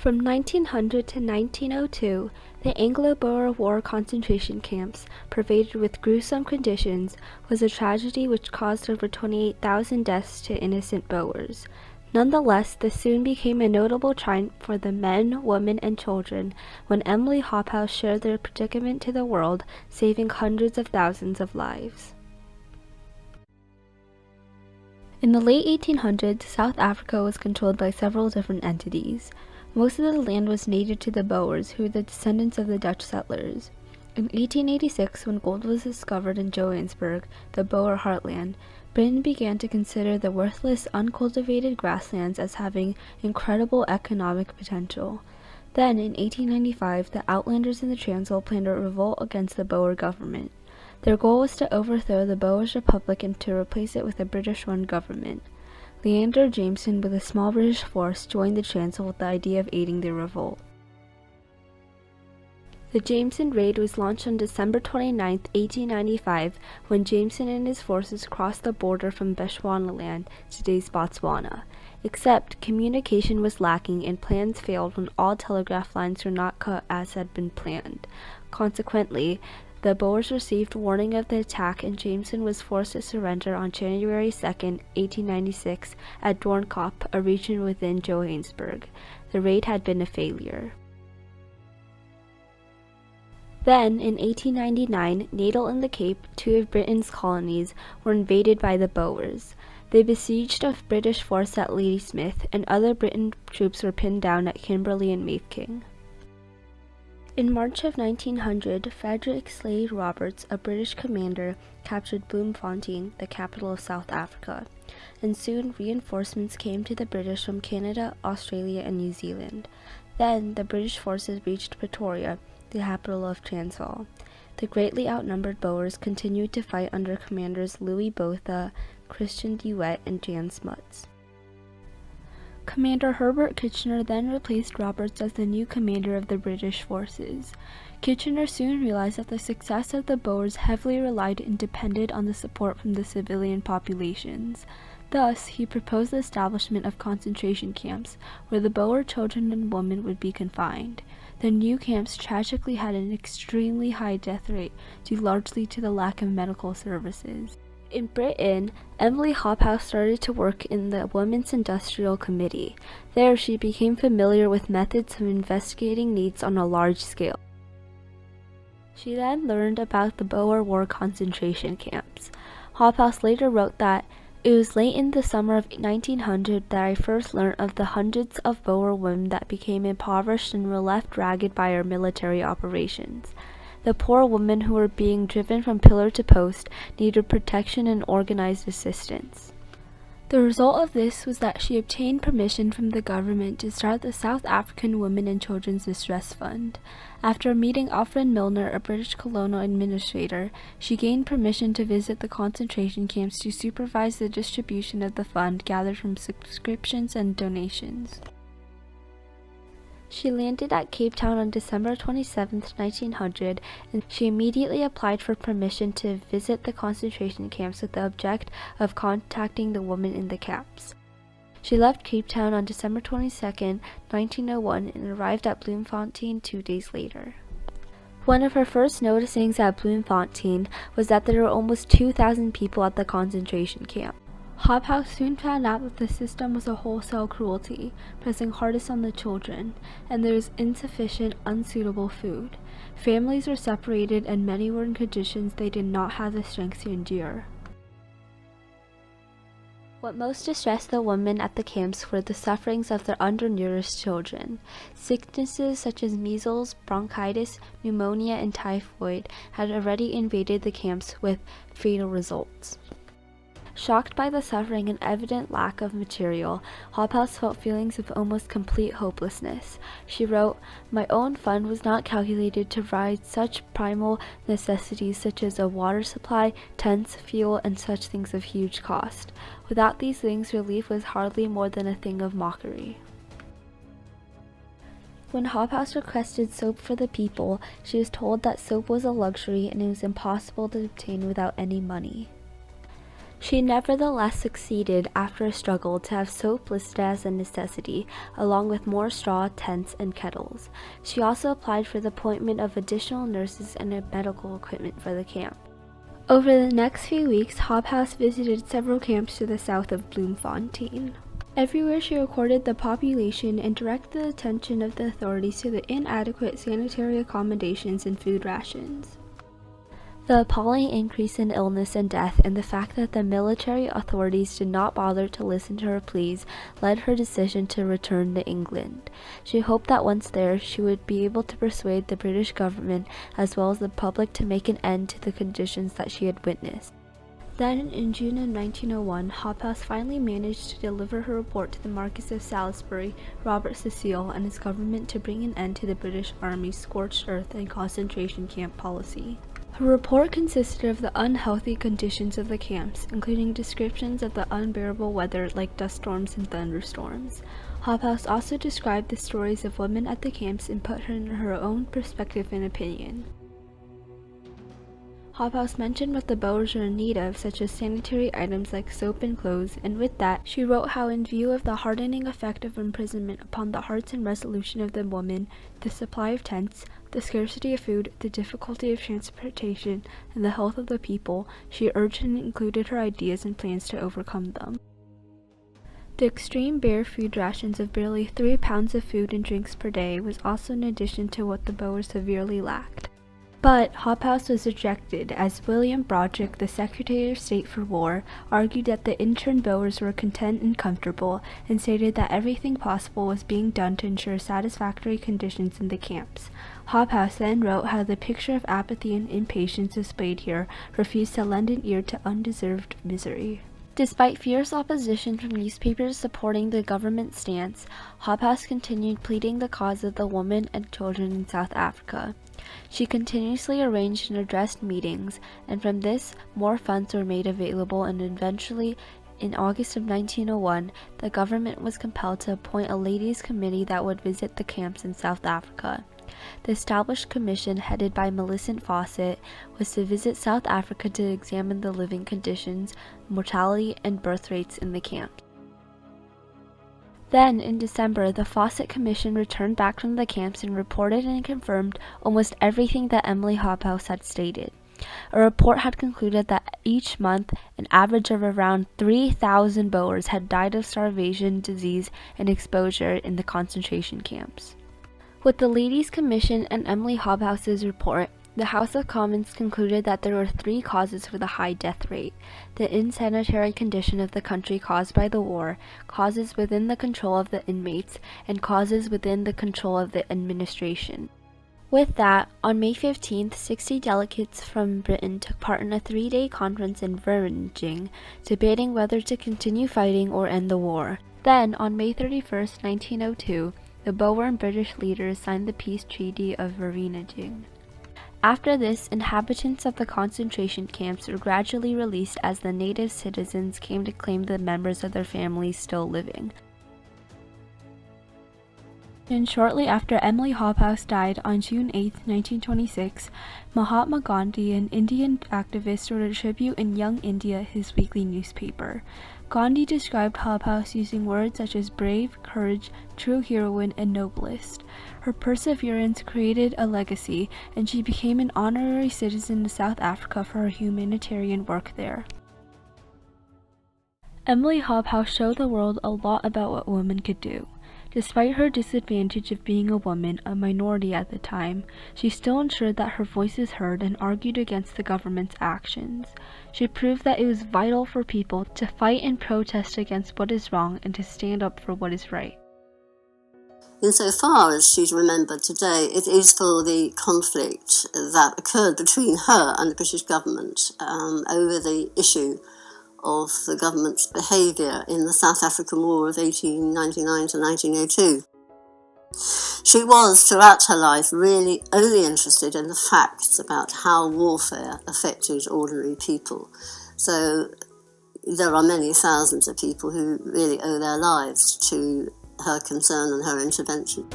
From 1900 to 1902, the Anglo-Boer War Concentration Camps, pervaded with gruesome conditions, was a tragedy which caused over 28,000 deaths to innocent Boers. Nonetheless, this soon became a notable triumph for the men, women, and children when Emily Hobhouse shared their predicament to the world, saving hundreds of thousands of lives. In the late 1800s, South Africa was controlled by several different entities. Most of the land was native to the Boers, who were the descendants of the Dutch settlers. In 1886, when gold was discovered in Johannesburg, the Boer heartland, Britain began to consider the worthless, uncultivated grasslands as having incredible economic potential. Then, in 1895, the Outlanders in the Transvaal planned a revolt against the Boer government. Their goal was to overthrow the Boers Republic and to replace it with a British-run government. Leander Jameson, with a small British force, joined the Transvaal with the idea of aiding the revolt. The Jameson Raid was launched on December 29, 1895, when Jameson and his forces crossed the border from Bechuanaland, today's Botswana. Except, communication was lacking and plans failed when all telegraph lines were not cut as had been planned. Consequently, the Boers received warning of the attack and Jameson was forced to surrender on January 2, 1896, at Doornkop, a region within Johannesburg. The raid had been a failure. Then, in 1899, Natal and the Cape, two of Britain's colonies, were invaded by the Boers. They besieged a British force at Ladysmith, and other British troops were pinned down at Kimberley and Mafeking. In March of 1900, Frederick Slade Roberts, a British commander, captured Bloemfontein, the capital of South Africa, and soon reinforcements came to the British from Canada, Australia, and New Zealand. Then, the British forces reached Pretoria, the capital of Transvaal. The greatly outnumbered Boers continued to fight under commanders Louis Botha, Christian de Wet, and Jan Smuts. Commander Herbert Kitchener then replaced Roberts as the new commander of the British forces. Kitchener soon realized that the success of the Boers heavily relied and depended on the support from the civilian populations. Thus, he proposed the establishment of concentration camps, where the Boer children and women would be confined. The new camps tragically had an extremely high death rate, due largely to the lack of medical services. In Britain, Emily Hobhouse started to work in the Women's Industrial Committee. There, she became familiar with methods of investigating needs on a large scale. She then learned about the Boer War Concentration Camps. Hobhouse later wrote that, "It was late in the summer of 1900 that I first learned of the hundreds of Boer women that became impoverished and were left ragged by our military operations. The poor women who were being driven from pillar to post needed protection and organized assistance." The result of this was that she obtained permission from the government to start the South African Women and Children's Distress Fund. After meeting Alfred Milner, a British colonial administrator, she gained permission to visit the concentration camps to supervise the distribution of the fund gathered from subscriptions and donations. She landed at Cape Town on December 27, 1900, and she immediately applied for permission to visit the concentration camps with the object of contacting the women in the camps. She left Cape Town on December 22, 1901, and arrived at Bloemfontein 2 days later. One of her first noticings at Bloemfontein was that there were almost 2,000 people at the concentration camp. Hobhouse soon found out that the system was a wholesale cruelty, pressing hardest on the children, and there was insufficient, unsuitable food. Families were separated and many were in conditions they did not have the strength to endure. What most distressed the women at the camps were the sufferings of their undernourished children. Sicknesses such as measles, bronchitis, pneumonia, and typhoid had already invaded the camps with fatal results. Shocked by the suffering and evident lack of material, Hobhouse felt feelings of almost complete hopelessness. She wrote, "My own fund was not calculated to provide such primal necessities such as a water supply, tents, fuel, and such things of huge cost. Without these things, relief was hardly more than a thing of mockery." When Hobhouse requested soap for the people, she was told that soap was a luxury and it was impossible to obtain without any money. She nevertheless succeeded, after a struggle, to have soap listed as a necessity, along with more straw, tents, and kettles. She also applied for the appointment of additional nurses and medical equipment for the camp. Over the next few weeks, Hobhouse visited several camps to the south of Bloemfontein. Everywhere she recorded the population and directed the attention of the authorities to the inadequate sanitary accommodations and food rations. The appalling increase in illness and death, and the fact that the military authorities did not bother to listen to her pleas, led her decision to return to England. She hoped that once there, she would be able to persuade the British government as well as the public to make an end to the conditions that she had witnessed. Then, in June of 1901, Hobhouse finally managed to deliver her report to the Marquis of Salisbury, Robert Cecil, and his government to bring an end to the British Army's scorched earth and concentration camp policy. Her report consisted of the unhealthy conditions of the camps, including descriptions of the unbearable weather like dust storms and thunderstorms. Hobhouse also described the stories of women at the camps and put her in her own perspective and opinion. Hobhouse mentioned what the Boers were in need of, such as sanitary items like soap and clothes, and with that, she wrote how, in view of the hardening effect of imprisonment upon the hearts and resolution of the women, the supply of tents, the scarcity of food, the difficulty of transportation, and the health of the people, she urged and included her ideas and plans to overcome them. The extreme bare food rations of barely 3 pounds of food and drinks per day was also in addition to what the Boers severely lacked. But Hobhouse was rejected, as William Brodrick, the Secretary of State for War, argued that the interned Boers were content and comfortable, and stated that everything possible was being done to ensure satisfactory conditions in the camps. Hobhouse then wrote how the picture of apathy and impatience displayed here refused to lend an ear to undeserved misery. Despite fierce opposition from newspapers supporting the government's stance, Hobhouse continued pleading the cause of the women and children in South Africa. She continuously arranged and addressed meetings, and from this, more funds were made available, and eventually, in August of 1901, the government was compelled to appoint a ladies' committee that would visit the camps in South Africa. The established commission, headed by Millicent Fawcett, was to visit South Africa to examine the living conditions, mortality, and birth rates in the camps. Then, in December, the Fawcett Commission returned back from the camps and reported and confirmed almost everything that Emily Hobhouse had stated. A report had concluded that each month, an average of around 3,000 Boers had died of starvation, disease, and exposure in the concentration camps. With the Ladies' Commission and Emily Hobhouse's report, the House of Commons concluded that there were 3 causes for the high death rate: the insanitary condition of the country caused by the war, causes within the control of the inmates, and causes within the control of the administration. With that, on May 15th, 60 delegates from Britain took part in a 3-day conference in Vereeniging, debating whether to continue fighting or end the war. Then, on May 31st, 1902, the Boer and British leaders signed the Peace Treaty of Vereeniging. After this, inhabitants of the concentration camps were gradually released as the native citizens came to claim the members of their families still living. And shortly after Emily Hobhouse died on June 8, 1926, Mahatma Gandhi, an Indian activist, wrote a tribute in Young India, his weekly newspaper. Gandhi described Hobhouse using words such as brave, courage, true heroine, and noblest. Her perseverance created a legacy, and she became an honorary citizen of South Africa for her humanitarian work there. Emily Hobhouse showed the world a lot about what women could do. Despite her disadvantage of being a woman, a minority at the time, she still ensured that her voice is heard and argued against the government's actions. She proved that it was vital for people to fight and protest against what is wrong and to stand up for what is right. Insofar as she's remembered today, it is for the conflict that occurred between her and the British government over the issue of the government's behaviour in the South African War of 1899 to 1902. She was, throughout her life, really only interested in the facts about how warfare affected ordinary people. So there are many thousands of people who really owe their lives to her concern and her intervention.